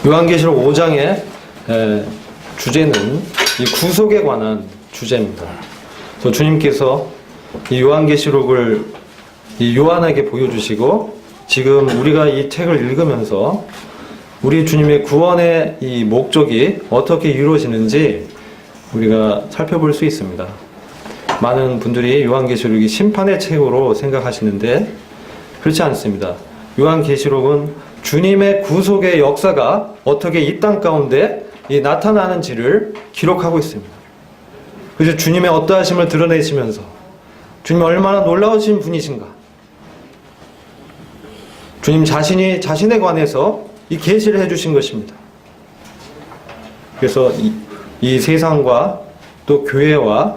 요한계시록 5장의 주제는 이 구속에 관한 주제입니다. 그래서 주님께서 이 요한계시록을 이 요한에게 보여주시고 지금 우리가 이 책을 읽으면서 우리 주님의 구원의 이 목적이 어떻게 이루어지는지 우리가 살펴볼 수 있습니다. 많은 분들이 요한계시록이 심판의 책으로 생각하시는데 그렇지 않습니다. 요한계시록은 주님의 구속의 역사가 어떻게 이 땅 가운데 나타나는지를 기록하고 있습니다. 그래서 주님의 어떠하심을 드러내시면서 주님이 얼마나 놀라우신 분이신가, 주님 자신이 자신에 관해서 이 계시를 해주신 것입니다. 그래서 이 세상과 또 교회와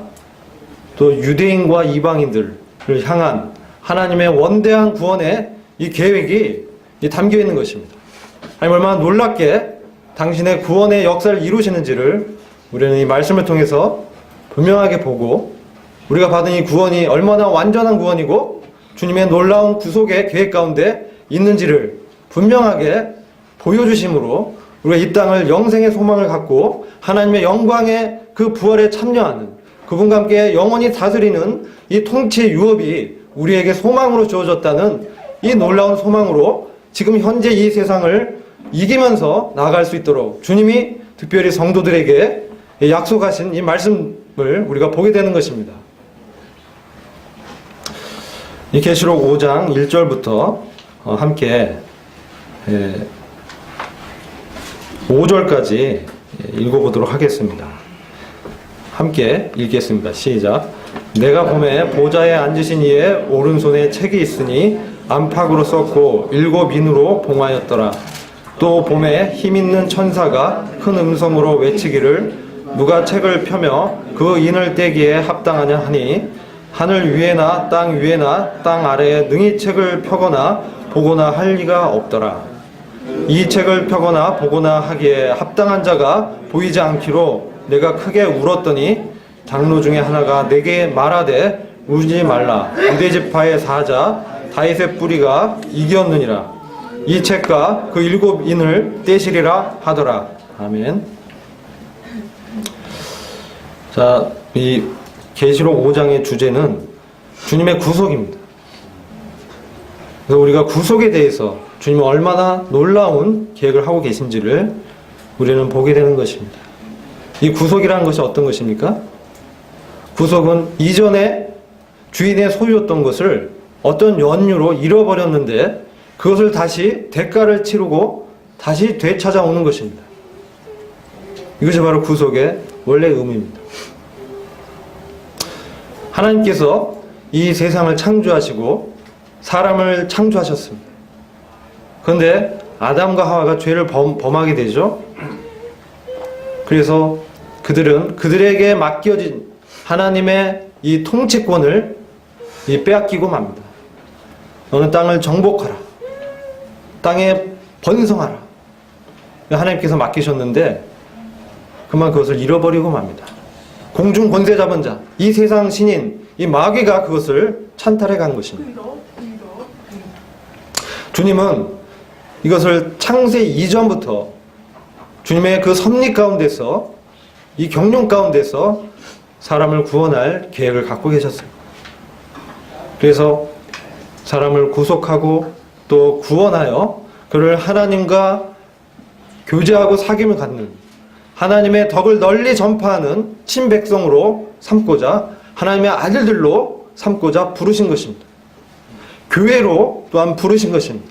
또 유대인과 이방인들을 향한 하나님의 원대한 구원의 이 계획이 담겨 있는 것입니다. 하나님 얼마나 놀랍게 당신의 구원의 역사를 이루시는지를 우리는 이 말씀을 통해서 분명하게 보고, 우리가 받은 이 구원이 얼마나 완전한 구원이고 주님의 놀라운 구속의 계획 가운데 있는지를 분명하게 보여주심으로 우리가 이 땅을 영생의 소망을 갖고 하나님의 영광의 그 부활에 참여하는, 그분과 함께 영원히 다스리는 이 통치의 유업이 우리에게 소망으로 주어졌다는 이 놀라운 소망으로 지금 현재 이 세상을 이기면서 나아갈 수 있도록 주님이 특별히 성도들에게 약속하신 이 말씀을 우리가 보게 되는 것입니다. 이 계시록 5장 1절부터 함께 5절까지 읽어보도록 하겠습니다. 함께 읽겠습니다. 시작. 내가 보매 보좌에 앉으신 이의 오른손에 책이 있으니 안팎으로 썼고 7 인으로 봉하였더라. 또 보매 힘있는 천사가 큰 음성으로 외치기를 누가 책을 펴며 그 인을 떼기에 합당하냐 하니 하늘 위에나 땅 위에나 땅 아래에 능히 책을 펴거나 보거나 할 리가 없더라. 이 책을 펴거나 보거나 하기에 합당한 자가 보이지 않기로 내가 크게 울었더니 장로 중에 하나가 내게 말하되 울지 말라. 유대지파의 사자 다윗의 뿌리가 이겼느니라. 이 책과 그 7 인을 떼시리라 하더라. 아멘. 자, 이 계시록 5장의 주제는 주님의 구속입니다. 그래서 우리가 구속에 대해서 주님이 얼마나 놀라운 계획을 하고 계신지를 우리는 보게 되는 것입니다. 이 구속이라는 것이 어떤 것입니까? 구속은 이전에 주인의 소유였던 것을 어떤 연유로 잃어버렸는데 그것을 다시 대가를 치르고 다시 되찾아오는 것입니다. 이것이 바로 구속의 원래 의미입니다. 하나님께서 이 세상을 창조하시고 사람을 창조하셨습니다. 그런데 아담과 하와가 죄를 범하게 되죠. 그래서 그들은 그들에게 맡겨진 하나님의 이 통치권을 빼앗기고 맙니다. 너는 땅을 정복하라. 땅에 번성하라. 하나님께서 맡기셨는데 그만 그것을 잃어버리고 맙니다. 공중 권세 잡은 자, 이 세상 신인, 이 마귀가 그것을 찬탈해 간 것입니다. 주님은 이것을 창세 이전부터 주님의 그 섭리 가운데서, 이 경륜 가운데서 사람을 구원할 계획을 갖고 계셨어요. 그래서 사람을 구속하고 또 구원하여 그를 하나님과 교제하고 사귐을 갖는, 하나님의 덕을 널리 전파하는 친백성으로 삼고자, 하나님의 아들들로 삼고자 부르신 것입니다. 교회로 또한 부르신 것입니다.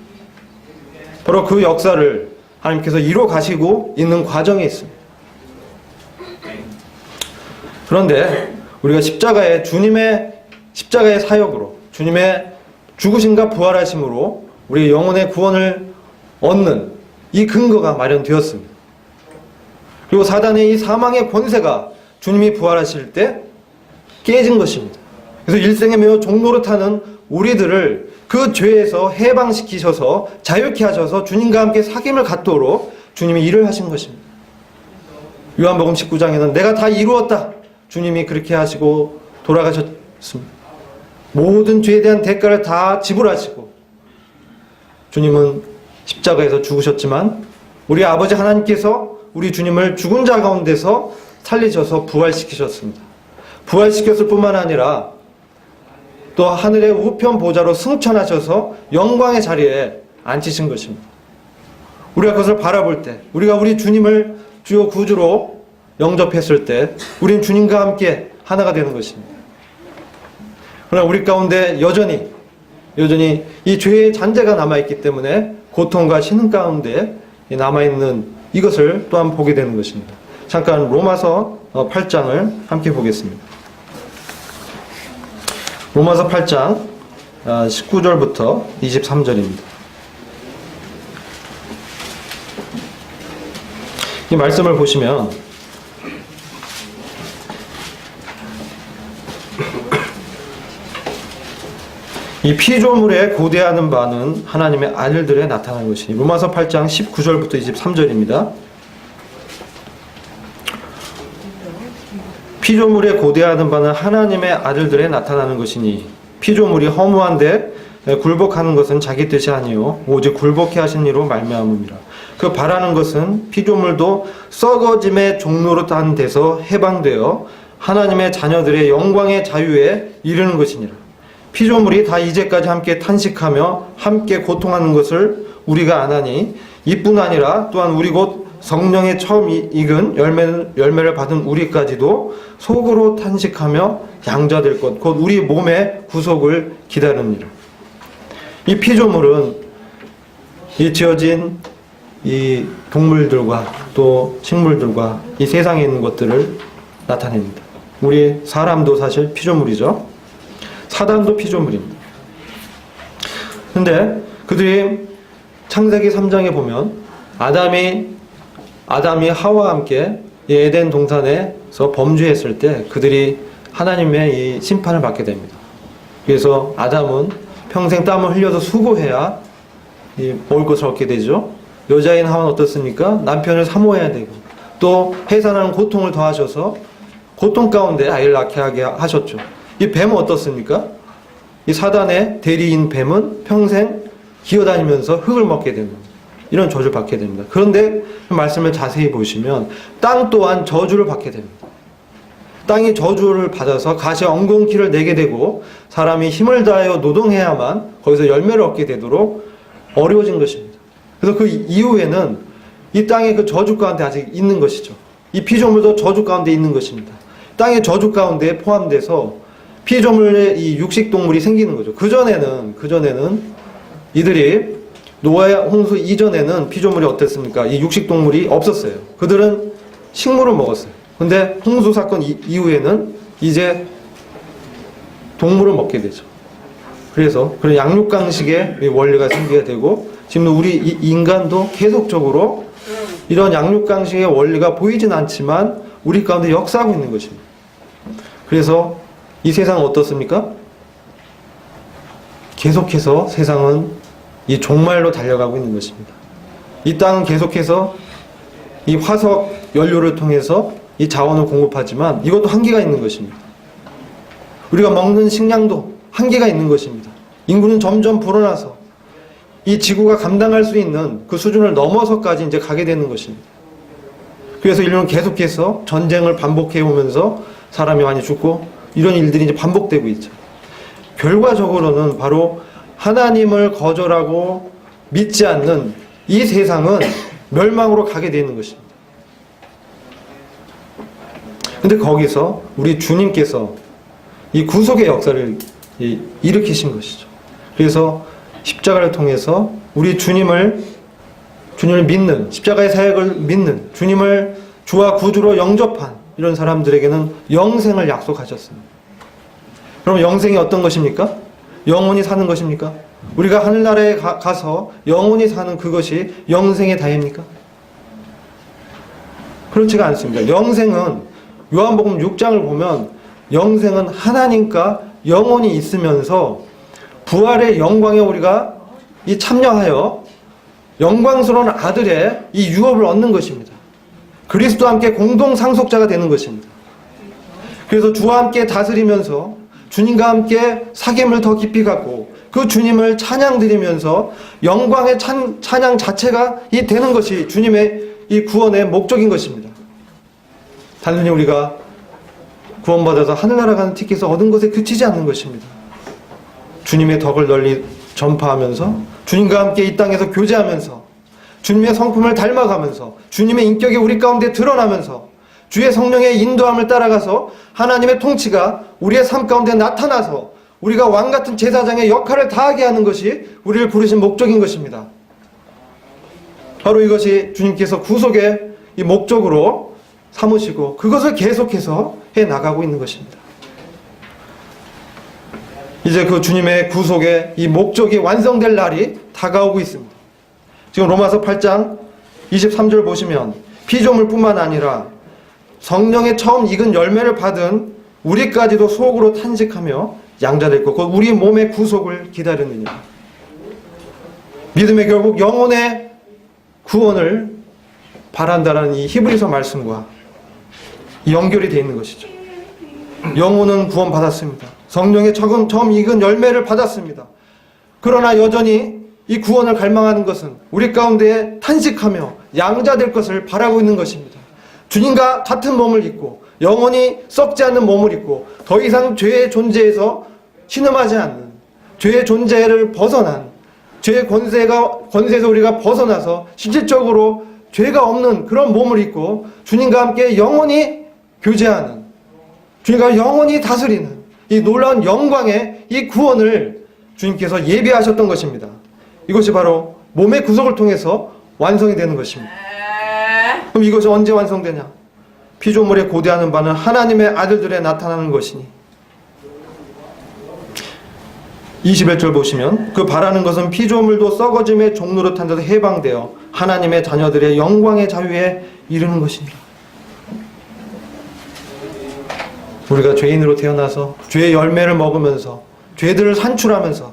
바로 그 역사를 하나님께서 이뤄 가시고 있는 과정에 있습니다. 그런데 우리가 주님의 십자가의 사역으로, 주님의 죽으심과 부활하심으로 우리 영혼의 구원을 얻는 이 근거가 마련되었습니다. 그리고 사단의 이 사망의 권세가 주님이 부활하실 때 깨진 것입니다. 그래서 일생에 매우 종노릇하는 우리들을 그 죄에서 해방시키셔서 자유케 하셔서 주님과 함께 사귐을 갖도록 주님이 일을 하신 것입니다. 요한복음 19장에는 내가 다 이루었다. 주님이 그렇게 하시고 돌아가셨습니다. 모든 죄에 대한 대가를 다 지불하시고 주님은 십자가에서 죽으셨지만 우리 아버지 하나님께서 우리 주님을 죽은 자 가운데서 살리셔서 부활시키셨습니다. 부활시켰을 뿐만 아니라 또 하늘의 우편 보좌로 승천하셔서 영광의 자리에 앉히신 것입니다. 우리가 그것을 바라볼 때, 우리가 우리 주님을 주요 구주로 영접했을 때 우리는 주님과 함께 하나가 되는 것입니다. 그러나 우리 가운데 여전히 이 죄의 잔재가 남아있기 때문에 고통과 신음 가운데 남아있는 이것을 또한 보게 되는 것입니다. 잠깐 로마서 8장을 함께 보겠습니다. 로마서 8장 19절부터 23절입니다. 이 말씀을 보시면 이 피조물에 고대하는 바는 하나님의 아들들에 나타난 것이니. 로마서 8장 19절부터 23절입니다. 피조물에 고대하는 바는 하나님의 아들들에 나타나는 것이니 피조물이 허무한데 굴복하는 것은 자기 뜻이 아니요 오직 굴복해 하신 이로 말미암음이라. 그 바라는 것은 피조물도 썩어짐의 종로로 딴 데서 해방되어 하나님의 자녀들의 영광의 자유에 이르는 것이니라. 피조물이 다 이제까지 함께 탄식하며 함께 고통하는 것을 우리가 아나니 이뿐 아니라 또한 우리 곧 성령의 처음 익은 열매를 받은 우리까지도 속으로 탄식하며 양자될 것 곧 우리 몸의 구속을 기다립니다. 이 피조물은 이 지어진 이 동물들과 또 식물들과 이 세상에 있는 것들을 나타냅니다. 우리 사람도 사실 피조물이죠. 사단도 피조물입니다. 근데 그들이 창세기 3장에 보면 아담이 하와와 함께 에덴 동산에서 범죄했을 때 그들이 하나님의 이 심판을 받게 됩니다. 그래서 아담은 평생 땀을 흘려서 수고해야 먹을 것을 얻게 되죠. 여자인 하와는 어떻습니까? 남편을 사모해야 되고 또 해산하는 고통을 더하셔서 고통 가운데 아이를 낳게 하게 하셨죠. 이 뱀은 어떻습니까? 이 사단의 대리인 뱀은 평생 기어다니면서 흙을 먹게 됩니다. 이런 저주를 받게 됩니다. 그런데 말씀을 자세히 보시면 땅 또한 저주를 받게 됩니다. 땅이 저주를 받아서 가시의 엉겅퀴를 내게 되고 사람이 힘을 다하여 노동해야만 거기서 열매를 얻게 되도록 어려워진 것입니다. 그래서 그 이후에는 이 땅의 그 저주 가운데 아직 있는 것이죠. 이 피조물도 저주 가운데 있는 것입니다. 땅의 저주 가운데 포함돼서 피조물의 이 육식동물이 생기는 거죠. 그전에는 이들이 노아 홍수 이전에는 피조물이 어땠습니까? 이 육식동물이 없었어요. 그들은 식물을 먹었어요. 근데 홍수 사건 이후에는 이제 동물을 먹게 되죠. 그래서 그런 양육강식의 원리가 생기게 되고 지금 우리 인간도 계속적으로 이런 양육강식의 원리가 보이진 않지만 우리 가운데 역사하고 있는 것입니다. 그래서 이 세상은 어떻습니까? 계속해서 세상은 이 종말로 달려가고 있는 것입니다. 이 땅은 계속해서 이 화석 연료를 통해서 이 자원을 공급하지만 이것도 한계가 있는 것입니다. 우리가 먹는 식량도 한계가 있는 것입니다. 인구는 점점 불어나서 이 지구가 감당할 수 있는 그 수준을 넘어서까지 이제 가게 되는 것입니다. 그래서 인류는 계속해서 전쟁을 반복해 오면서 사람이 많이 죽고 이런 일들이 이제 반복되고 있죠. 결과적으로는 바로 하나님을 거절하고 믿지 않는 이 세상은 멸망으로 가게 되는 것입니다. 근데 거기서 우리 주님께서 이 구속의 역사를 일으키신 것이죠. 그래서 십자가를 통해서 우리 주님을 믿는, 십자가의 사역을 믿는, 주님을 주와 구주로 영접한 이런 사람들에게는 영생을 약속하셨습니다. 그럼 영생이 어떤 것입니까? 영원히 사는 것입니까? 우리가 하늘나라에 가서 영원히 사는 그것이 영생의 다입니까? 그렇지가 않습니다. 영생은 요한복음 6장을 보면 영생은 하나님과 영원히 있으면서 부활의 영광에 우리가 이 참여하여 영광스러운 아들의 이 유업을 얻는 것입니다. 그리스도와 함께 공동 상속자가 되는 것입니다. 그래서 주와 함께 다스리면서 주님과 함께 사귐을 더 깊이 갖고 그 주님을 찬양 드리면서 영광의 찬양 자체가 되는 것이 주님의 이 구원의 목적인 것입니다. 단순히 우리가 구원받아서 하늘나라 가는 티켓을 얻은 것에 그치지 않는 것입니다. 주님의 덕을 널리 전파하면서 주님과 함께 이 땅에서 교제하면서 주님의 성품을 닮아가면서 주님의 인격이 우리 가운데 드러나면서 주의 성령의 인도함을 따라가서 하나님의 통치가 우리의 삶 가운데 나타나서 우리가 왕같은 제사장의 역할을 다하게 하는 것이 우리를 부르신 목적인 것입니다. 바로 이것이 주님께서 구속의 이 목적으로 삼으시고 그것을 계속해서 해나가고 있는 것입니다. 이제 그 주님의 구속의 이 목적이 완성될 날이 다가오고 있습니다. 지금 로마서 8장 23절 보시면 피조물뿐만 아니라 성령의 처음 익은 열매를 받은 우리까지도 속으로 탄식하며 양자됐고 곧 우리 몸의 구속을 기다리느니라. 믿음의 결국 영혼의 구원을 바란다라는 이 히브리서 말씀과 연결이 되어 있는 것이죠. 영혼은 구원받았습니다. 성령의 처음 익은 열매를 받았습니다. 그러나 여전히 이 구원을 갈망하는 것은 우리 가운데 탄식하며 양자될 것을 바라고 있는 것입니다. 주님과 같은 몸을 입고 영원히 썩지 않는 몸을 입고 더 이상 죄의 존재에서 신음하지 않는 죄의 존재를 벗어난 죄의 권세에서 우리가 벗어나서 실질적으로 죄가 없는 그런 몸을 입고 주님과 함께 영원히 교제하는 주님과 영원히 다스리는 이 놀라운 영광의 이 구원을 주님께서 예비하셨던 것입니다. 이것이 바로 몸의 구속을 통해서 완성이 되는 것입니다. 그럼 이것이 언제 완성되냐? 피조물에 고대하는 바는 하나님의 아들들에 나타나는 것이니 21절 보시면 그 바라는 것은 피조물도 썩어짐의 종로로 탄 데서 해방되어 하나님의 자녀들의 영광의 자유에 이르는 것입니다. 우리가 죄인으로 태어나서 죄의 열매를 먹으면서 죄들을 산출하면서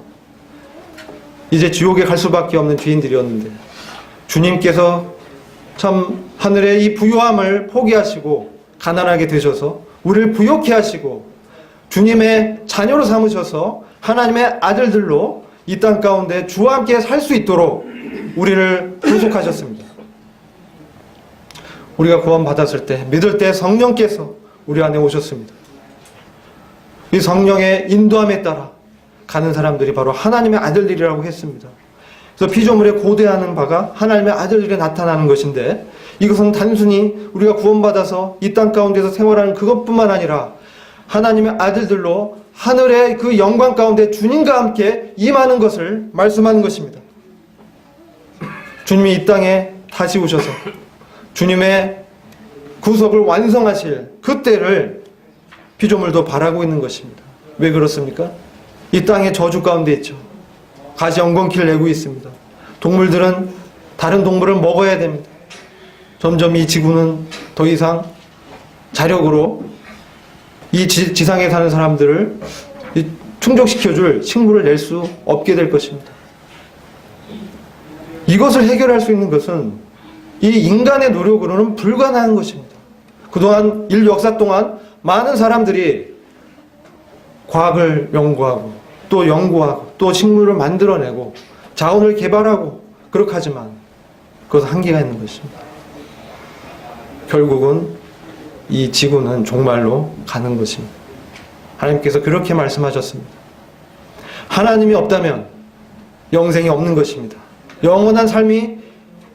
이제 지옥에 갈 수밖에 없는 죄인들이었는데 주님께서 참 하늘의 이 부요함을 포기하시고 가난하게 되셔서 우리를 부요케 하시고 주님의 자녀로 삼으셔서 하나님의 아들들로 이 땅 가운데 주와 함께 살 수 있도록 우리를 구속하셨습니다. 우리가 구원받았을 때 믿을 때 성령께서 우리 안에 오셨습니다. 이 성령의 인도함에 따라 가는 사람들이 바로 하나님의 아들들이라고 했습니다. 그래서 피조물에 고대하는 바가 하나님의 아들들이 나타나는 것인데 이것은 단순히 우리가 구원받아서 이 땅 가운데서 생활하는 그것뿐만 아니라 하나님의 아들들로 하늘의 그 영광 가운데 주님과 함께 임하는 것을 말씀하는 것입니다. 주님이 이 땅에 다시 오셔서 주님의 구속을 완성하실 그때를 피조물도 바라고 있는 것입니다. 왜 그렇습니까? 이 땅의 저주 가운데 있죠. 가시 엉겅퀴를 내고 있습니다. 동물들은 다른 동물을 먹어야 됩니다. 점점 이 지구는 더 이상 자력으로 이 지상에 사는 사람들을 충족시켜줄 식물을 낼 수 없게 될 것입니다. 이것을 해결할 수 있는 것은 이 인간의 노력으로는 불가능한 것입니다. 그동안 인류 역사 동안 많은 사람들이 과학을 연구하고 또 식물을 만들어내고 자원을 개발하고 그렇게 하지만 그것은 한계가 있는 것입니다. 결국은 이 지구는 종말로 가는 것입니다. 하나님께서 그렇게 말씀하셨습니다. 하나님이 없다면 영생이 없는 것입니다. 영원한 삶이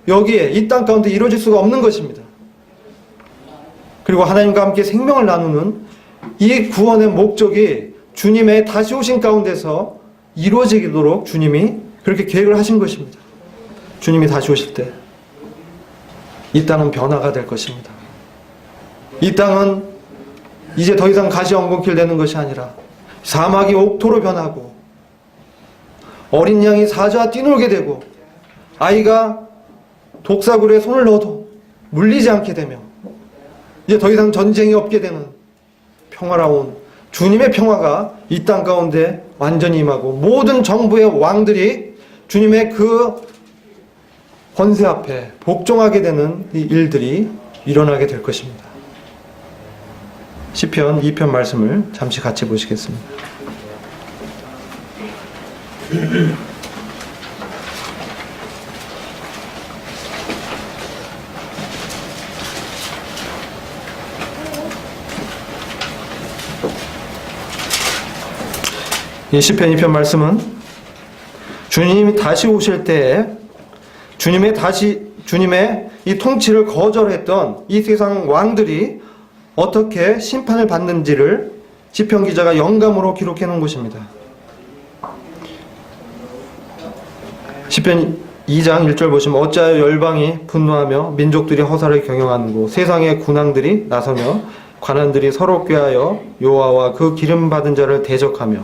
여기에 이 땅 가운데 이루어질 수가 없는 것입니다. 그리고 하나님과 함께 생명을 나누는 이 구원의 목적이 주님의 다시 오신 가운데서 이루어지도록 주님이 그렇게 계획을 하신 것입니다. 주님이 다시 오실 때 이 땅은 변화가 될 것입니다. 이 땅은 이제 더 이상 가시 엉겅퀴를 내는 것이 아니라 사막이 옥토로 변하고 어린 양이 사자와 뛰놀게 되고 아이가 독사굴에 손을 넣어도 물리지 않게 되며 이제 더 이상 전쟁이 없게 되는 평화로운 주님의 평화가 이 땅 가운데 완전히 임하고 모든 정부의 왕들이 주님의 그 권세 앞에 복종하게 되는 이 일들이 일어나게 될 것입니다. 시편 2편 말씀을 잠시 같이 보시겠습니다. 이 시편 2편 말씀은 주님이 다시 오실 때에 주님의 이 통치를 거절했던 이 세상 왕들이 어떻게 심판을 받는지를 시편 기자가 영감으로 기록해 놓은 것입니다. 시편 2장 1절 보시면 어찌하여 열방이 분노하며 민족들이 허사를 경영하는고 세상의 군왕들이 나서며 관원들이 서로 꾀하여 여호와와 그 기름 받은 자를 대적하며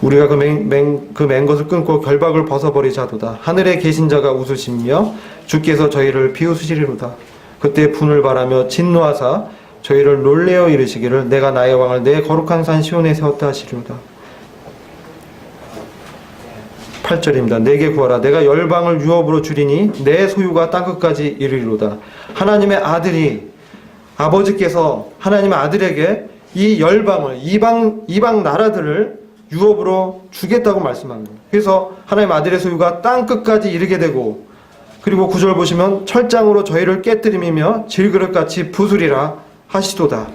우리가 그 맹 것을 끊고 결박을 벗어버리자도다. 하늘에 계신 자가 웃으시며 주께서 저희를 비웃으시리로다. 그때 분을 바라며 진노하사 저희를 놀래어 이르시기를 내가 나의 왕을 내 거룩한 산 시온에 세웠다 하시리로다. 8절입니다. 내게 구하라. 내가 열방을 유업으로 주리니 내 소유가 땅끝까지 이르리로다. 하나님의 아들이 아버지께서 하나님의 아들에게 이 열방을 이방 나라들을 유업으로 주겠다고 말씀한 거예요. 그래서 하나님의 아들의 소유가 땅끝까지 이르게 되고 그리고 9절 보시면 철장으로 저희를 깨뜨리며 질그릇같이 부수리라 하시도다.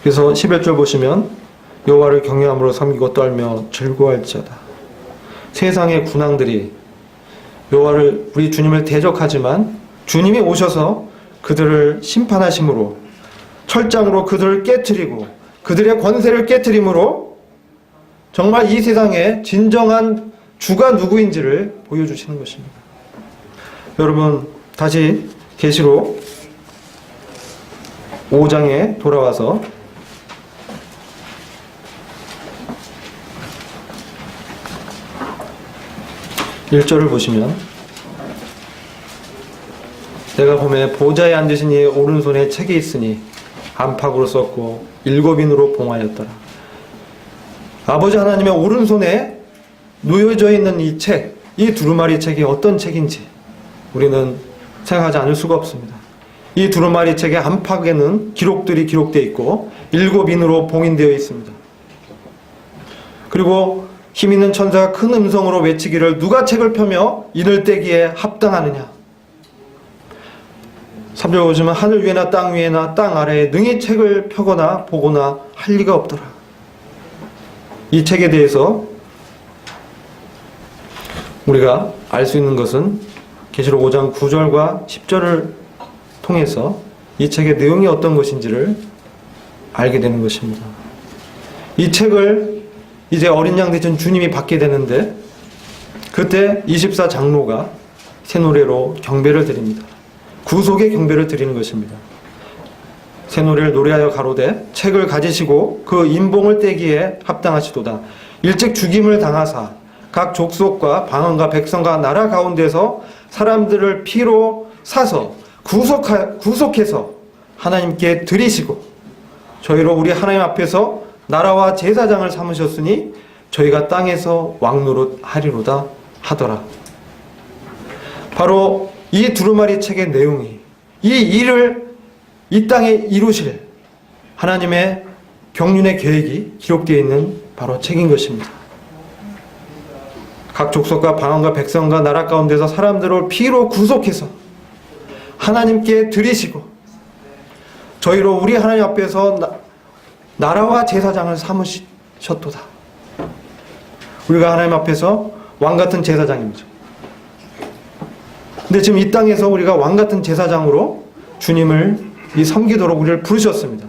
그래서 11절 보시면 여호와를 경외함으로 섬기고 떨며 즐거워할지어다. 세상의 군왕들이 여호와를 우리 주님을 대적하지만 주님이 오셔서 그들을 심판하심으로 철장으로 그들을 깨뜨리고 그들의 권세를 깨뜨림으로 정말 이 세상에 진정한 주가 누구인지를 보여주시는 것입니다. 여러분 다시 계시록 5장에 돌아와서 (1절을) 보시면 내가 보매 보좌에 앉으신 이의 오른손에 책이 있으니 안팎으로 썼고 7인으로 봉하였더라. 아버지 하나님의 오른손에 놓여져 있는 이 책, 이 두루마리 책이 어떤 책인지 우리는 생각하지 않을 수가 없습니다. 이 두루마리 책의 안팎에는 기록들이 기록되어 있고 7인으로 봉인되어 있습니다. 그리고 힘있는 천사가 큰 음성으로 외치기를 누가 책을 펴며 인을 떼기에 합당하느냐. 3절 보시면 하늘 위에나 땅 위에나 땅 아래에 능히 책을 펴거나 보거나 할 리가 없더라. 이 책에 대해서 우리가 알 수 있는 것은 계시록 5장 9절과 10절을 통해서 이 책의 내용이 어떤 것인지를 알게 되는 것입니다. 이 책을 이제 어린 양 되신 주님이 받게 되는데 그때 24장로가 새 노래로 경배를 드립니다. 구속의 경배를 드리는 것입니다. 새 노래를 노래하여 가로되 책을 가지시고 그 인봉을 떼기에 합당하시도다. 일찍 죽임을 당하사 각 족속과 방언과 백성과 나라 가운데서 사람들을 피로 사서 구속해서 하나님께 드리시고 저희로 우리 하나님 앞에서 나라와 제사장을 삼으셨으니 저희가 땅에서 왕노릇 하리로다 하더라. 바로 이 두루마리 책의 내용이 이 일을 이 땅에 이루실 하나님의 경륜의 계획이 기록되어 있는 바로 책인 것입니다. 각 족속과 방언과 백성과 나라 가운데서 사람들을 피로 구속해서 하나님께 드리시고 저희로 우리 하나님 앞에서 나라와 제사장을 삼으셨도다. 우리가 하나님 앞에서 왕같은 제사장입니다. 근데 지금 이 땅에서 우리가 왕같은 제사장으로 주님을 섬기도록 우리를 부르셨습니다.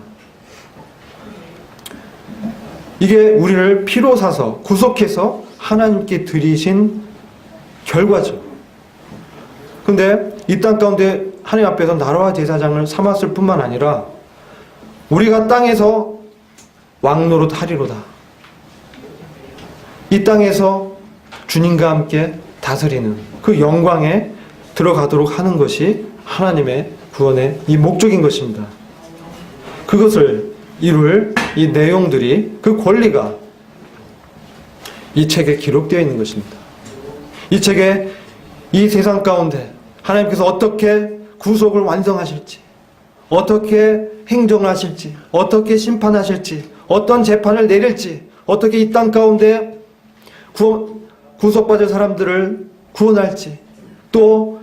이게 우리를 피로 사서 구속해서 하나님께 드리신 결과죠. 근데 이 땅 가운데 하나님 앞에서 나라와 제사장을 삼았을 뿐만 아니라 우리가 땅에서 왕노릇 하리로다. 이 땅에서 주님과 함께 다스리는 그 영광에 들어가도록 하는 것이 하나님의 구원의 이 목적인 것입니다. 그것을 이룰 이 내용들이 그 권리가 이 책에 기록되어 있는 것입니다. 이 책에 이 세상 가운데 하나님께서 어떻게 구속을 완성하실지, 어떻게 행정을 하실지, 어떻게 심판하실지, 어떤 재판을 내릴지, 어떻게 이 땅 가운데 구속받을 사람들을 구원할지, 또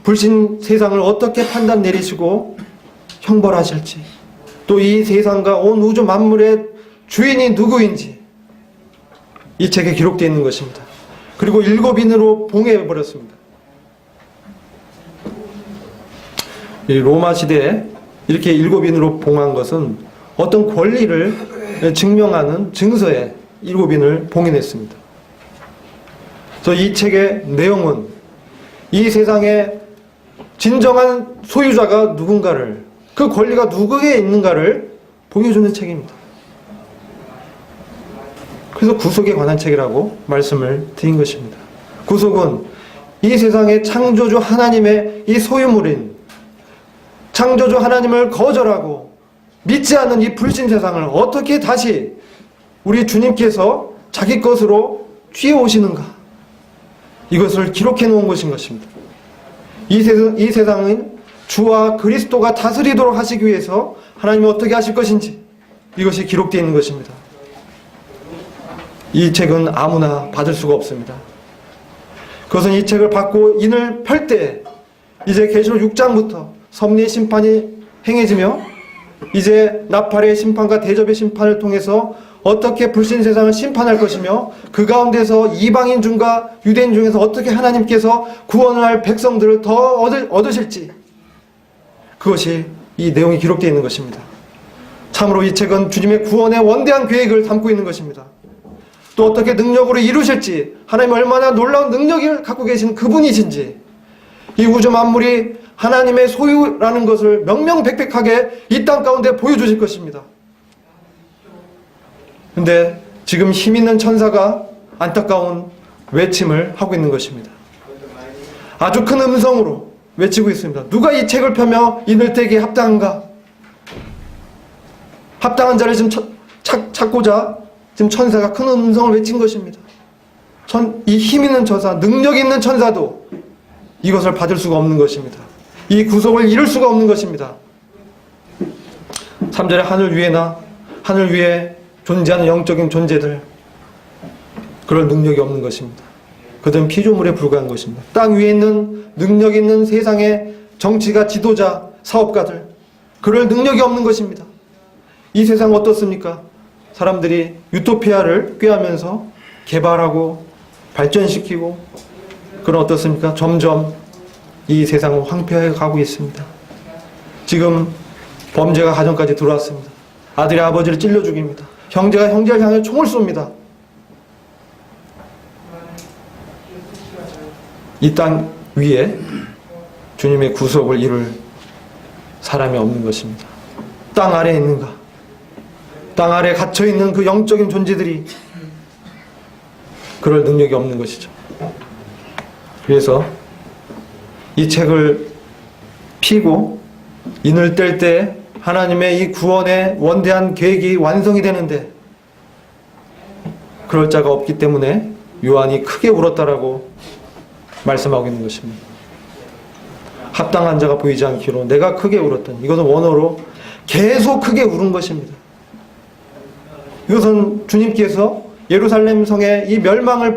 불신 세상을 어떻게 판단 내리시고 형벌하실지, 또 이 세상과 온 우주 만물의 주인이 누구인지 이 책에 기록되어 있는 것입니다. 그리고 7인으로 봉해버렸습니다. 이 로마 시대에 이렇게 7인으로 봉한 것은 어떤 권리를 증명하는 증서에 7인을 봉인했습니다. 그래서 이 책의 내용은 이 세상의 진정한 소유자가 누군가를, 그 권리가 누구에게 있는가를 보여주는 책입니다. 그래서 구속에 관한 책이라고 말씀을 드린 것입니다. 구속은 이 세상의 창조주 하나님의 이 소유물인, 창조주 하나님을 거절하고 믿지 않는 이 불신 세상을 어떻게 다시 우리 주님께서 자기 것으로 취해오시는가, 이것을 기록해 놓은 것인 것입니다. 이 세상은 주와 그리스도가 다스리도록 하시기 위해서 하나님이 어떻게 하실 것인지 이것이 기록되어 있는 것입니다. 이 책은 아무나 받을 수가 없습니다. 그것은 이 책을 받고 인을 펼 때 이제 계시록 6장부터 섭리의 심판이 행해지며 이제 나팔의 심판과 대접의 심판을 통해서 어떻게 불신 세상을 심판할 것이며 그 가운데서 이방인 중과 유대인 중에서 어떻게 하나님께서 구원을 할 백성들을 더 얻으실지, 그것이 이 내용이 기록되어 있는 것입니다. 참으로 이 책은 주님의 구원의 원대한 계획을 담고 있는 것입니다. 또 어떻게 능력으로 이루실지, 하나님 얼마나 놀라운 능력을 갖고 계신 그분이신지, 이 우주 만물이 하나님의 소유라는 것을 명명백백하게 이 땅 가운데 보여주실 것입니다. 근데 지금 힘 있는 천사가 안타까운 외침을 하고 있는 것입니다. 아주 큰 음성으로 외치고 있습니다. 누가 이 책을 펴며 인을 떼기에 합당한가? 합당한 자를 지금 찾고자 지금 천사가 큰 음성을 외친 것입니다. 이 힘 있는 천사, 능력 있는 천사도 이것을 받을 수가 없는 것입니다. 이 구속을 이룰 수가 없는 것입니다. 3절에 하늘 위에 존재하는 영적인 존재들, 그럴 능력이 없는 것입니다. 그들은 피조물에 불과한 것입니다. 땅 위에 있는 능력 있는 세상의 정치가, 지도자, 사업가들, 그럴 능력이 없는 것입니다. 이 세상 어떻습니까? 사람들이 유토피아를 꾀하면서 개발하고 발전시키고, 그런 어떻습니까? 점점 이 세상은 황폐해 가고 있습니다. 지금 범죄가 가정까지 들어왔습니다. 아들이 아버지를 찔러 죽입니다. 형제가 형제를 향해 총을 쏩니다. 이 땅 위에 주님의 구속을 이룰 사람이 없는 것입니다. 땅 아래에 있는가? 땅 아래에 갇혀있는 그 영적인 존재들이 그럴 능력이 없는 것이죠. 그래서 이 책을 피고 인을 뗄 때 하나님의 이 구원의 원대한 계획이 완성이 되는데 그럴 자가 없기 때문에 요한이 크게 울었다라고 말씀하고 있는 것입니다. 합당한 자가 보이지 않기로 내가 크게 울었더니, 이것은 원어로 계속 크게 울은 것입니다. 이것은 주님께서 예루살렘 성의 이 멸망을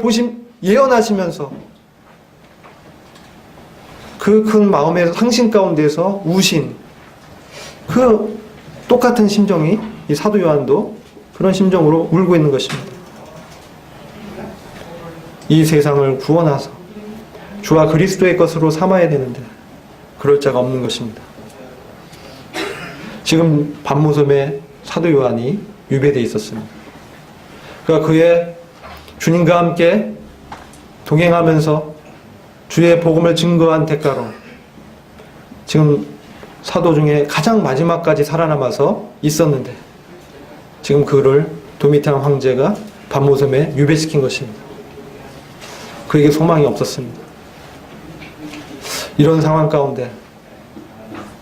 예언하시면서 그 큰 마음의 상심 가운데서 우신 그 똑같은 심정이 이 사도 요한도 그런 심정으로 울고 있는 것입니다. 이 세상을 구원하사 주와 그리스도의 것으로 삼아야 되는데 그럴 자가 없는 것입니다. 지금 밤모섬에 사도 요한이 유배되어 있었습니다. 그러니까 그의 주님과 함께 동행하면서 주의 복음을 증거한 대가로 지금 사도 중에 가장 마지막까지 살아남아서 있었는데 지금 그를 도미탄 황제가 밤모섬에 유배시킨 것입니다. 그에게 소망이 없었습니다. 이런 상황 가운데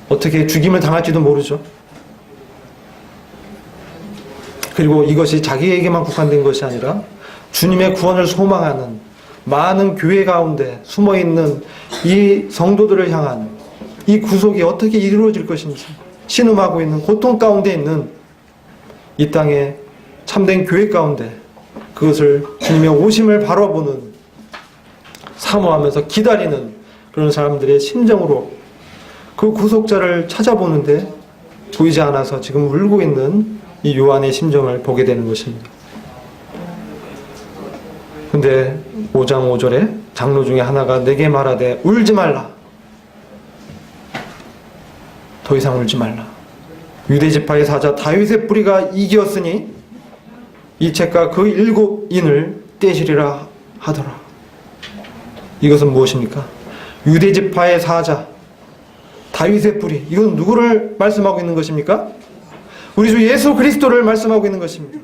어떻게 죽임을 당할지도 모르죠. 그리고 이것이 자기에게만 국한된 것이 아니라 주님의 구원을 소망하는 많은 교회 가운데 숨어있는 이 성도들을 향한 이 구속이 어떻게 이루어질 것인지 신음하고 있는 고통 가운데 있는 이 땅의 참된 교회 가운데 그것을 주님의 오심을 바라보는, 사모하면서 기다리는 그런 사람들의 심정으로 그 구속자를 찾아보는데 보이지 않아서 지금 울고 있는 이 요한의 심정을 보게 되는 것입니다. 근데 5장 5절에 장로 중에 하나가 내게 말하되 울지 말라. 더 이상 울지 말라. 유대지파의 사자 다윗의 뿌리가 이기었으니 이 책과 그 7인을 떼시리라 하더라. 이것은 무엇입니까? 유대지파의 사자 다윗의 뿌리, 이건 누구를 말씀하고 있는 것입니까? 우리 주 예수 그리스도를 말씀하고 있는 것입니다.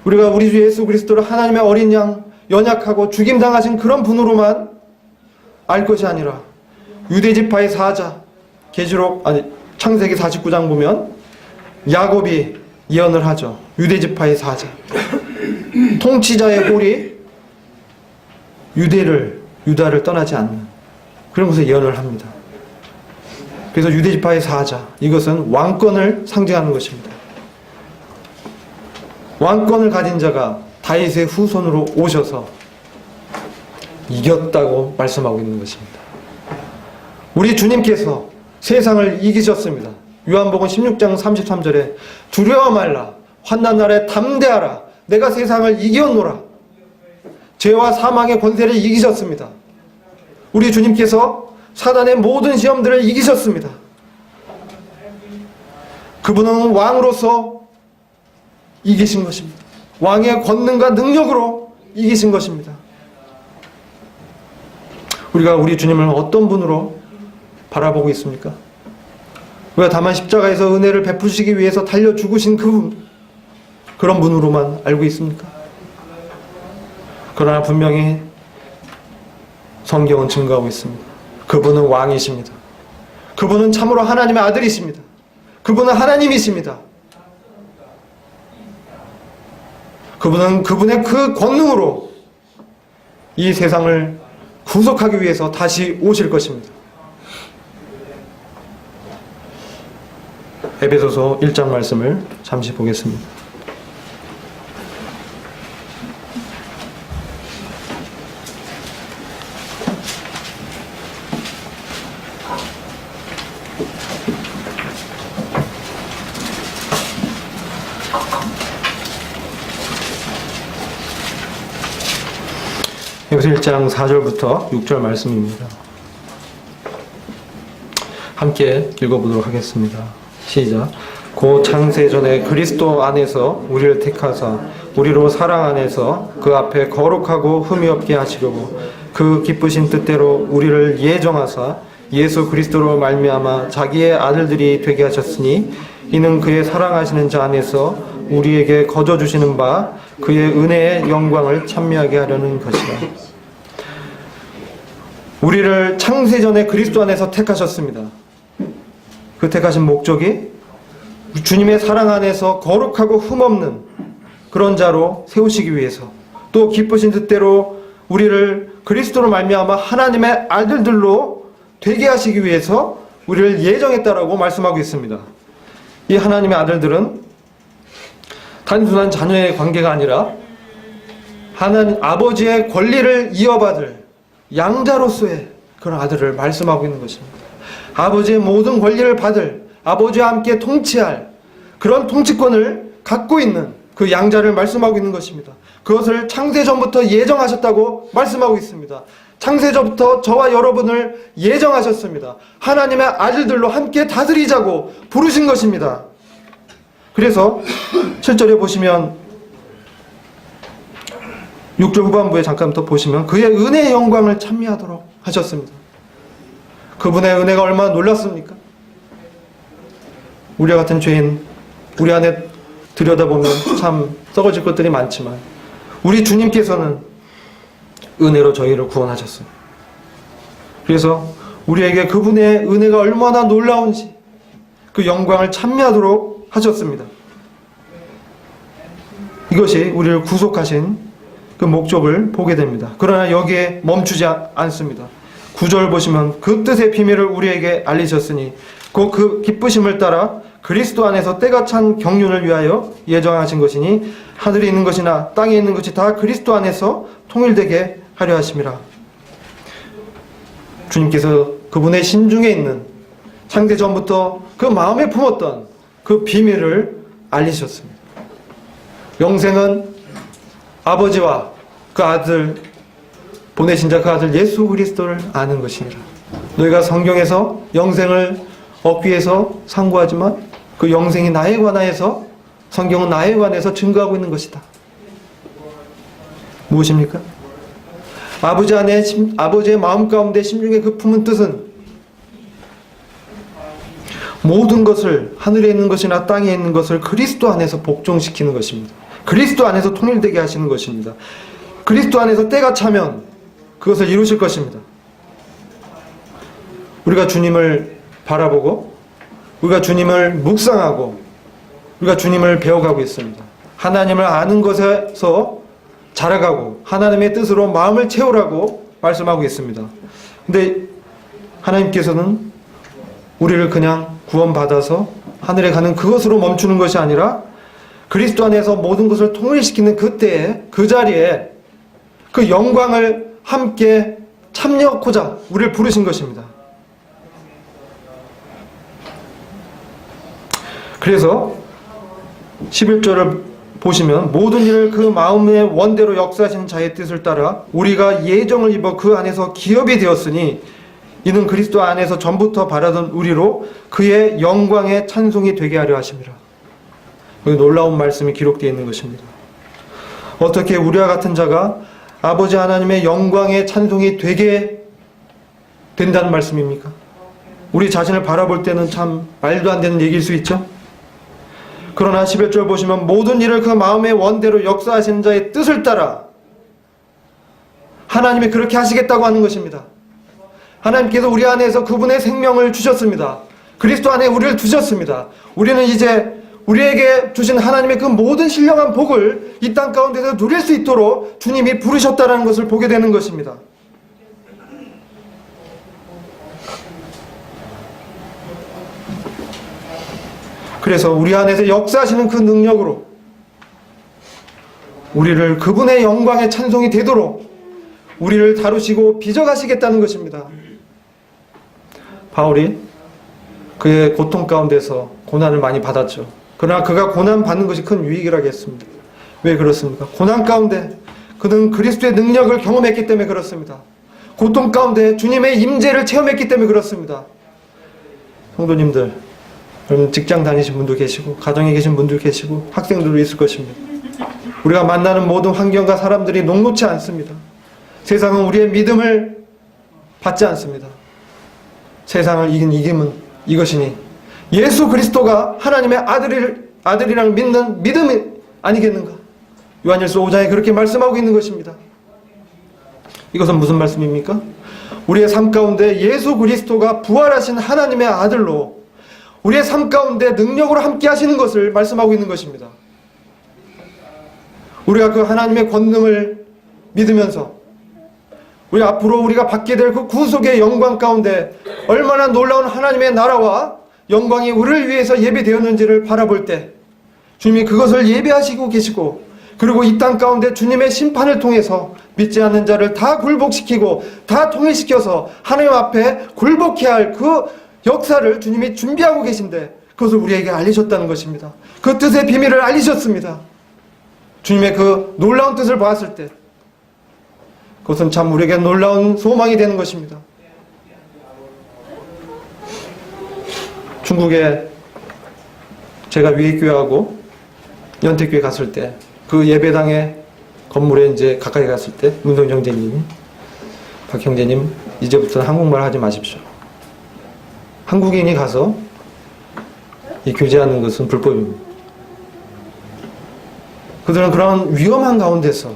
우리가 우리 주 예수 그리스도를 하나님의 어린 양, 연약하고 죽임당하신 그런 분으로만 알 것이 아니라 유대지파의 사자, 창세기 49장 보면 야곱이 예언을 하죠. 유대지파의 사자, 통치자의 꼴이 유다를 떠나지 않는 그런 것을 예언을 합니다. 그래서 유대지파의 사자, 이것은 왕권을 상징하는 것입니다. 왕권을 가진 자가 다윗의 후손으로 오셔서 이겼다고 말씀하고 있는 것입니다. 우리 주님께서 세상을 이기셨습니다. 요한복음 16장 33절에 두려워 말라, 환난 날에 담대하라, 내가 세상을 이겼노라. 죄와 사망의 권세를 이기셨습니다. 우리 주님께서 사단의 모든 시험들을 이기셨습니다. 그분은 왕으로서 이기신 것입니다. 왕의 권능과 능력으로 이기신 것입니다. 우리가 우리 주님을 어떤 분으로 바라보고 있습니까? 우리가 다만 십자가에서 은혜를 베푸시기 위해서 달려 죽으신 그분, 그런 분으로만 알고 있습니까? 그러나 분명히 성경은 증거하고 있습니다. 그분은 왕이십니다. 그분은 참으로 하나님의 아들이십니다. 그분은 하나님이십니다. 그분은 그분의 그 권능으로 이 세상을 구속하기 위해서 다시 오실 것입니다. 에베소서 1장 말씀을 잠시 보겠습니다. 에베소 1장 4절부터 6절 말씀입니다. 함께 읽어보도록 하겠습니다. 시작. 고 창세전에 그리스도 안에서 우리를 택하사 우리로 사랑 안에서 그 앞에 거룩하고 흠이 없게 하시려고 그 기쁘신 뜻대로 우리를 예정하사 예수 그리스도로 말미암아 자기의 아들들이 되게 하셨으니 이는 그의 사랑하시는 자 안에서 우리에게 거저 주시는 바 그의 은혜의 영광을 찬미하게 하려는 것이라. 우리를 창세전에 그리스도 안에서 택하셨습니다. 그 택하신 목적이 주님의 사랑 안에서 거룩하고 흠없는 그런 자로 세우시기 위해서, 또 기쁘신 뜻대로 우리를 그리스도로 말미암아 하나님의 아들들로 되게 하시기 위해서 우리를 예정했다라고 말씀하고 있습니다. 이 하나님의 아들들은 단순한 자녀의 관계가 아니라 하나님 아버지의 권리를 이어받을 양자로서의 그런 아들을 말씀하고 있는 것입니다. 아버지의 모든 권리를 받을, 아버지와 함께 통치할 그런 통치권을 갖고 있는 그 양자를 말씀하고 있는 것입니다. 그것을 창세전부터 예정하셨다고 말씀하고 있습니다. 창세전부터 저와 여러분을 예정하셨습니다. 하나님의 아들들로 함께 다스리자고 부르신 것입니다. 그래서 7절에 보시면 6절 후반부에 잠깐 더 보시면 그의 은혜의 영광을 찬미하도록 하셨습니다. 그분의 은혜가 얼마나 놀랐습니까? 우리와 같은 죄인, 우리 안에 들여다보면 참 썩어질 것들이 많지만 우리 주님께서는 은혜로 저희를 구원하셨어요. 그래서 우리에게 그분의 은혜가 얼마나 놀라운지 그 영광을 찬미하도록 하셨습니다. 이것이 우리를 구속하신 그 목적을 보게 됩니다. 그러나 여기에 멈추지 않습니다. 9절 보시면 그 뜻의 비밀을 우리에게 알리셨으니 그 기쁘심을 따라 그리스도 안에서 때가 찬 경륜을 위하여 예정하신 것이니 하늘에 있는 것이나 땅에 있는 것이 다 그리스도 안에서 통일되게 하려 하심이라. 주님께서 그분의 심중에 있는 창세 전부터 그 마음에 품었던 그 비밀을 알리셨습니다. 영생은 아버지와 그 아들, 보내신 자 그 아들 예수 그리스도를 아는 것이니라. 너희가 성경에서 영생을 얻기 위해서 상고하지만 그 영생이 나에 관하여서, 성경은 나에 관해서 증거하고 있는 것이다. 무엇입니까? 아버지의 마음 가운데 심중에 그 품은 뜻은 모든 것을, 하늘에 있는 것이나 땅에 있는 것을 그리스도 안에서 복종시키는 것입니다. 그리스도 안에서 통일되게 하시는 것입니다. 그리스도 안에서 때가 차면 그것을 이루실 것입니다. 우리가 주님을 바라보고, 우리가 주님을 묵상하고, 우리가 주님을 배워가고 있습니다. 하나님을 아는 것에서 자라가고 하나님의 뜻으로 마음을 채우라고 말씀하고 있습니다. 근데 하나님께서는 우리를 그냥 구원받아서 하늘에 가는 그것으로 멈추는 것이 아니라 그리스도 안에서 모든 것을 통일시키는 그때에, 그 자리에 그 영광을 함께 참여하고자 우리를 부르신 것입니다. 그래서 11절을 보시면 모든 일을 그 마음의 원대로 역사하시는 자의 뜻을 따라 우리가 예정을 입어 그 안에서 기업이 되었으니 이는 그리스도 안에서 전부터 바라던 우리로 그의 영광의 찬송이 되게 하려 하심이라. 여기 놀라운 말씀이 기록되어 있는 것입니다. 어떻게 우리와 같은 자가 아버지 하나님의 영광의 찬송이 되게 된다는 말씀입니까? 우리 자신을 바라볼 때는 참 말도 안 되는 얘기일 수 있죠? 그러나 11절 보시면 모든 일을 그 마음의 원대로 역사하시는 자의 뜻을 따라 하나님이 그렇게 하시겠다고 하는 것입니다. 하나님께서 우리 안에서 그분의 생명을 주셨습니다. 그리스도 안에 우리를 두셨습니다. 우리는 이제 우리에게 주신 하나님의 그 모든 신령한 복을 이 땅 가운데서 누릴 수 있도록 주님이 부르셨다는 것을 보게 되는 것입니다. 그래서 우리 안에서 역사하시는 그 능력으로 우리를 그분의 영광의 찬송이 되도록 우리를 다루시고 빚어가시겠다는 것입니다. 바울이 그의 고통 가운데서 고난을 많이 받았죠. 그러나 그가 고난 받는 것이 큰 유익이라고 했습니다. 왜 그렇습니까? 고난 가운데 그는 그리스도의 능력을 경험했기 때문에 그렇습니다. 고통 가운데 주님의 임재를 체험했기 때문에 그렇습니다. 성도님들, 여러분 직장 다니신 분도 계시고 가정에 계신 분도 계시고 학생들도 있을 것입니다. 우리가 만나는 모든 환경과 사람들이 녹록지 않습니다. 세상은 우리의 믿음을 받지 않습니다. 세상을 이긴 이김은 이것이니 예수 그리스도가 하나님의 아들이라는 믿는 믿음이 아니겠는가? 요한일서 5장에 그렇게 말씀하고 있는 것입니다. 이것은 무슨 말씀입니까? 우리의 삶 가운데 예수 그리스도가 부활하신 하나님의 아들로 우리의 삶 가운데 능력으로 함께 하시는 것을 말씀하고 있는 것입니다. 우리가 그 하나님의 권능을 믿으면서 우리 앞으로 우리가 받게 될 그 구속의 영광 가운데 얼마나 놀라운 하나님의 나라와 영광이 우리를 위해서 예비되었는지를 바라볼 때 주님이 그것을 예비하시고 계시고, 그리고 이 땅 가운데 주님의 심판을 통해서 믿지 않는 자를 다 굴복시키고 다 통일시켜서 하나님 앞에 굴복해야 할 그 역사를 주님이 준비하고 계신데 그것을 우리에게 알리셨다는 것입니다. 그 뜻의 비밀을 알리셨습니다. 주님의 그 놀라운 뜻을 보았을 때 그것은 참 우리에게 놀라운 소망이 되는 것입니다. 중국에 제가 위익교회하고 연택교회 갔을 때 그 예배당의 건물에 이제 가까이 갔을 때 문성 형제님이 박 형제님 이제부터는 한국말 하지 마십시오. 한국인이 가서 이 교제하는 것은 불법입니다. 그들은 그런 위험한 가운데서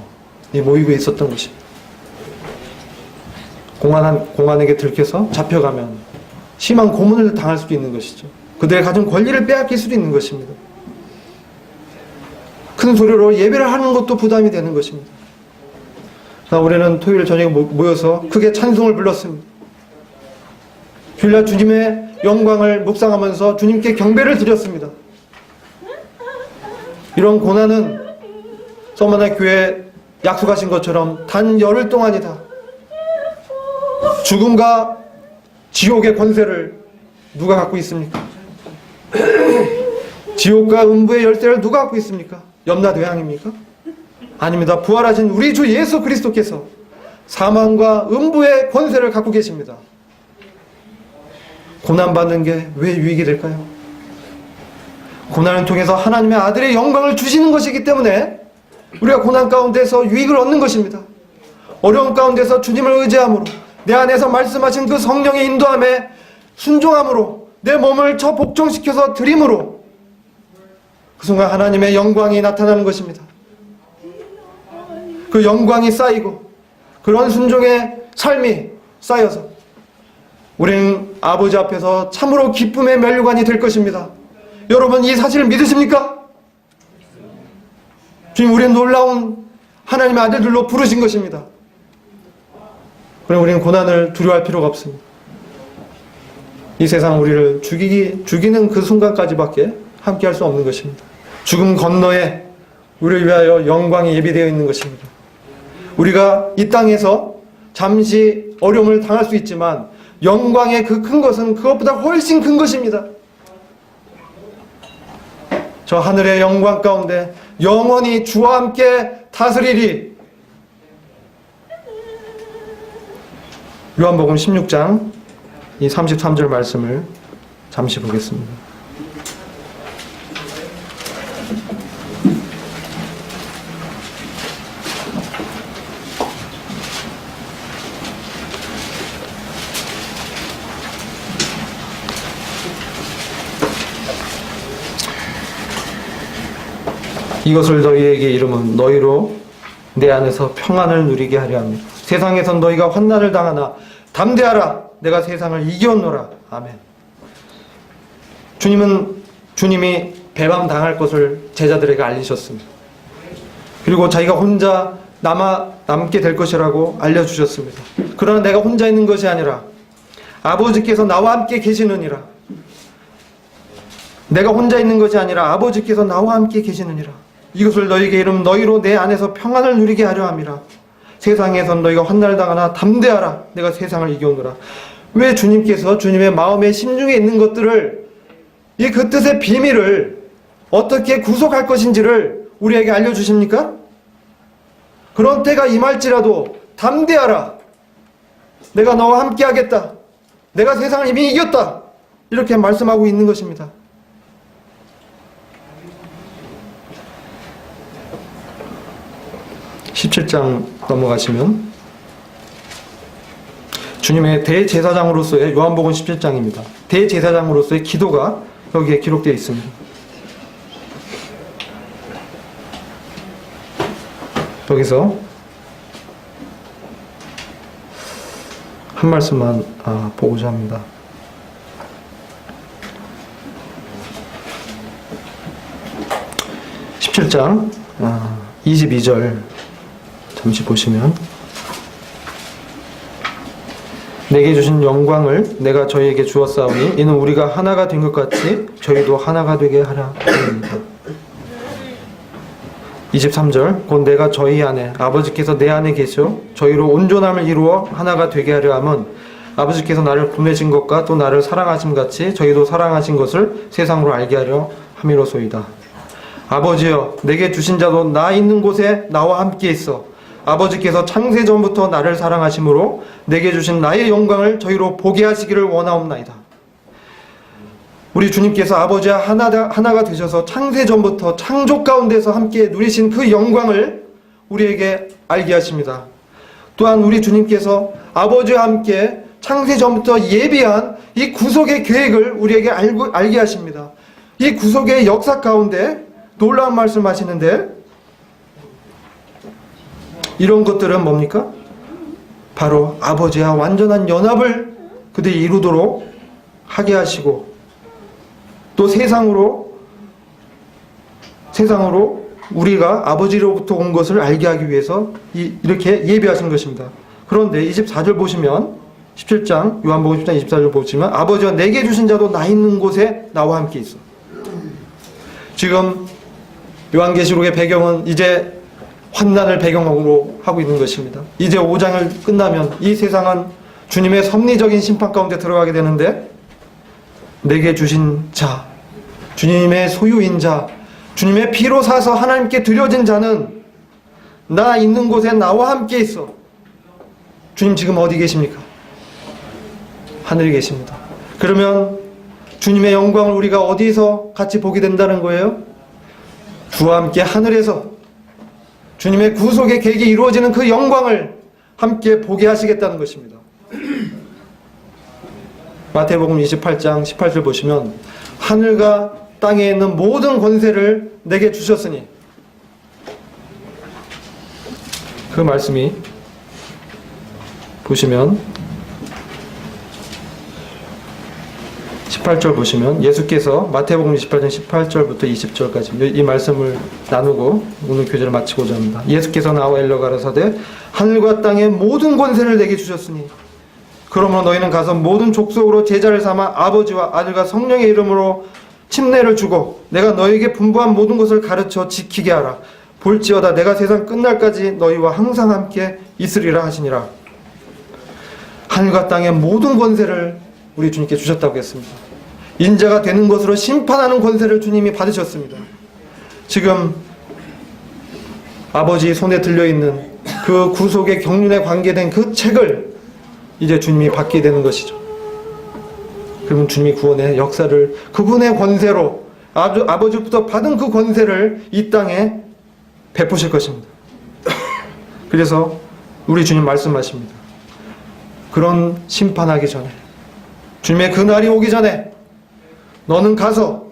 이 모이고 있었던 것입니다. 공안에게 들켜서 잡혀가면 심한 고문을 당할 수도 있는 것이죠. 그들의 가진 권리를 빼앗길 수도 있는 것입니다. 큰 소리로 예배를 하는 것도 부담이 되는 것입니다. 우리는 토요일 저녁에 모여서 크게 찬송을 불렀습니다. 주일날 주님의 영광을 묵상하면서 주님께 경배를 드렸습니다. 이런 고난은 서머나 교회 약속하신 것처럼 단 열흘 동안이다. 죽음과 지옥의 권세를 누가 갖고 있습니까? 지옥과 음부의 열쇠를 누가 갖고 있습니까? 염라대왕입니까? 아닙니다. 부활하신 우리 주 예수 그리스도께서 사망과 음부의 권세를 갖고 계십니다. 고난받는 게 왜 유익이 될까요? 고난을 통해서 하나님의 아들의 영광을 주시는 것이기 때문에 우리가 고난 가운데서 유익을 얻는 것입니다. 어려움 가운데서 주님을 의지함으로, 내 안에서 말씀하신 그 성령의 인도함에 순종함으로, 내 몸을 저 복종시켜서 드림으로 그 순간 하나님의 영광이 나타나는 것입니다. 그 영광이 쌓이고 그런 순종의 삶이 쌓여서 우리는 아버지 앞에서 참으로 기쁨의 면류관이 될 것입니다. 여러분, 이 사실을 믿으십니까? 주님, 우리는 놀라운 하나님의 아들들로 부르신 것입니다. 그럼 우리는 고난을 두려워할 필요가 없습니다. 이 세상 우리를 죽이는 그 순간까지밖에 함께 할 수 없는 것입니다. 죽음 건너에 우리를 위하여 영광이 예비되어 있는 것입니다. 우리가 이 땅에서 잠시 어려움을 당할 수 있지만 영광의 그 큰 것은 그것보다 훨씬 큰 것입니다. 저 하늘의 영광 가운데 영원히 주와 함께 다스리리. 요한복음 16장 이 33절 말씀을 잠시 보겠습니다. 이것을 너희에게 이름은 너희로 내 안에서 평안을 누리게 하려 합니다. 세상에선 너희가 환난을 당하나 담대하라, 내가 세상을 이겼노라. 아멘. 주님이 배반당할 것을 제자들에게 알리셨습니다. 그리고 자기가 혼자 남게 될 것이라고 알려주셨습니다. 그러나 내가 혼자 있는 것이 아니라 아버지께서 나와 함께 계시느니라. 내가 혼자 있는 것이 아니라 아버지께서 나와 함께 계시느니라. 이것을 너희에게 이름 너희로 내 안에서 평안을 누리게 하려 함이라. 세상에선 너희가 환난을 당하나 담대하라, 내가 세상을 이겨오노라. 왜 주님께서 주님의 마음의 심중에 있는 것들을, 그 뜻의 비밀을 어떻게 구속할 것인지를 우리에게 알려주십니까? 그런 때가 임할지라도 담대하라, 내가 너와 함께 하겠다, 내가 세상을 이미 이겼다, 이렇게 말씀하고 있는 것입니다. (17장) 넘어가시면 주님의 대제사장으로서의, 요한복음 17장입니다. 대제사장으로서의 기도가 여기에 기록되어 있습니다. 여기서 한 말씀만 보고자 합니다. (17장) 22절 잠시 보시면, 내게 주신 영광을 내가 저희에게 주었사오니 이는 우리가 하나가 된 것 같이 저희도 하나가 되게 하라 합니다. 23절, 곧 내가 저희 안에 아버지께서 내 안에 계셔 저희로 온전함을 이루어 하나가 되게 하려 함은 아버지께서 나를 보내신 것과 또 나를 사랑하심 같이 저희도 사랑하신 것을 세상으로 알게 하려 함이로소이다. 아버지여, 내게 주신 자도 나 있는 곳에 나와 함께 있어 아버지께서 창세전부터 나를 사랑하심으로 내게 주신 나의 영광을 저희로 보게 하시기를 원하옵나이다. 우리 주님께서 아버지와 하나가 되셔서 창세전부터 창조 가운데서 함께 누리신 그 영광을 우리에게 알게 하십니다. 또한 우리 주님께서 아버지와 함께 창세전부터 예비한 이 구속의 계획을 우리에게 알게 하십니다. 이 구속의 역사 가운데 놀라운 말씀 하시는데, 이런 것들은 뭡니까? 바로 아버지와 완전한 연합을 그들이 이루도록 하게 하시고, 또 세상으로 우리가 아버지로부터 온 것을 알게 하기 위해서 이렇게 예비하신 것입니다. 그런데 24절 보시면 17장 요한복음 10장 24절 보시면 아버지와 내게 주신 자도 나 있는 곳에 나와 함께 있어. 지금 요한계시록의 배경은 이제 환난을 배경으로 하고 있는 것입니다. 이제 5장을 끝나면 이 세상은 주님의 섭리적인 심판 가운데 들어가게 되는데, 내게 주신 자, 주님의 소유인 자, 주님의 피로 사서 하나님께 드려진 자는 나 있는 곳에 나와 함께 있어. 주님 지금 어디 계십니까? 하늘에 계십니다. 그러면 주님의 영광을 우리가 어디서 같이 보게 된다는 거예요? 주와 함께 하늘에서 주님의 구속의 계획이 이루어지는 그 영광을 함께 보게 하시겠다는 것입니다. 마태복음 28장 18절 보시면 하늘과 땅에 있는 모든 권세를 내게 주셨으니, 그 말씀이 보시면 18절 보시면 예수께서 마태복음 28장 18절부터 20절까지 이 말씀을 나누고 오늘 교제를 마치고자 합니다. 예수께서 나와 일러 가라사대 하늘과 땅의 모든 권세를 내게 주셨으니 그러므로 너희는 가서 모든 족속으로 제자를 삼아 아버지와 아들과 성령의 이름으로 침례를 주고 내가 너희에게 분부한 모든 것을 가르쳐 지키게 하라. 볼지어다 내가 세상 끝날까지 너희와 항상 함께 있으리라 하시니라. 하늘과 땅의 모든 권세를 우리 주님께 주셨다고 했습니다. 인자가 되는 것으로 심판하는 권세를 주님이 받으셨습니다. 지금 아버지 손에 들려있는 그 구속의 경륜에 관계된 그 책을 이제 주님이 받게 되는 것이죠. 그러면 주님이 구원의 역사를 그분의 권세로 아버지부터 받은 그 권세를 이 땅에 베푸실 것입니다. 그래서 우리 주님 말씀하십니다. 그런 심판하기 전에, 주님의 그 날이 오기 전에 너는 가서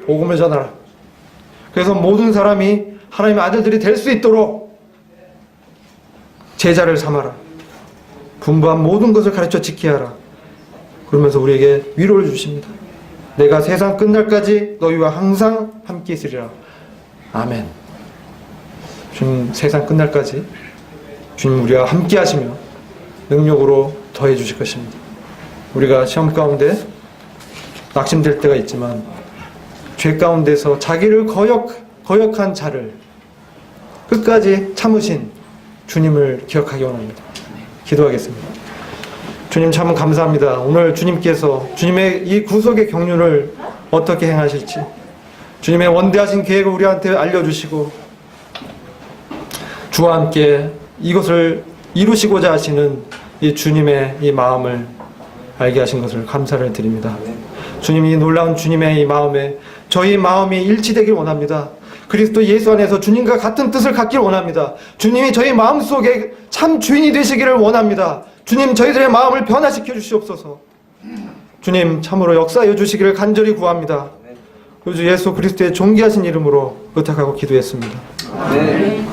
복음을 전하라. 그래서 모든 사람이 하나님의 아들들이 될 수 있도록 제자를 삼아라. 분부한 모든 것을 가르쳐 지키게 하라. 그러면서 우리에게 위로를 주십니다. 내가 세상 끝날까지 너희와 항상 함께 있으리라. 아멘. 주님 세상 끝날까지 주님 우리와 함께 하시며 능력으로 더해 주실 것입니다. 우리가 시험 가운데 낙심될 때가 있지만 죄 가운데서 자기를 거역한 자를 끝까지 참으신 주님을 기억하기 원합니다. 기도하겠습니다. 주님 참 감사합니다. 오늘 주님께서 주님의 이 구속의 경륜을 어떻게 행하실지 주님의 원대하신 계획을 우리한테 알려주시고 주와 함께 이것을 이루시고자 하시는 이 주님의 이 마음을 알게 하신 것을 감사를 드립니다. 주님, 이 놀라운 주님의 이 마음에 저희 마음이 일치되길 원합니다. 그리스도 예수 안에서 주님과 같은 뜻을 갖길 원합니다. 주님이 저희 마음속에 참 주인이 되시기를 원합니다. 주님, 저희들의 마음을 변화시켜 주시옵소서. 주님, 참으로 역사하여 주시기를 간절히 구합니다. 주 예수 그리스도의 존귀하신 이름으로 부탁하고 기도했습니다. 네.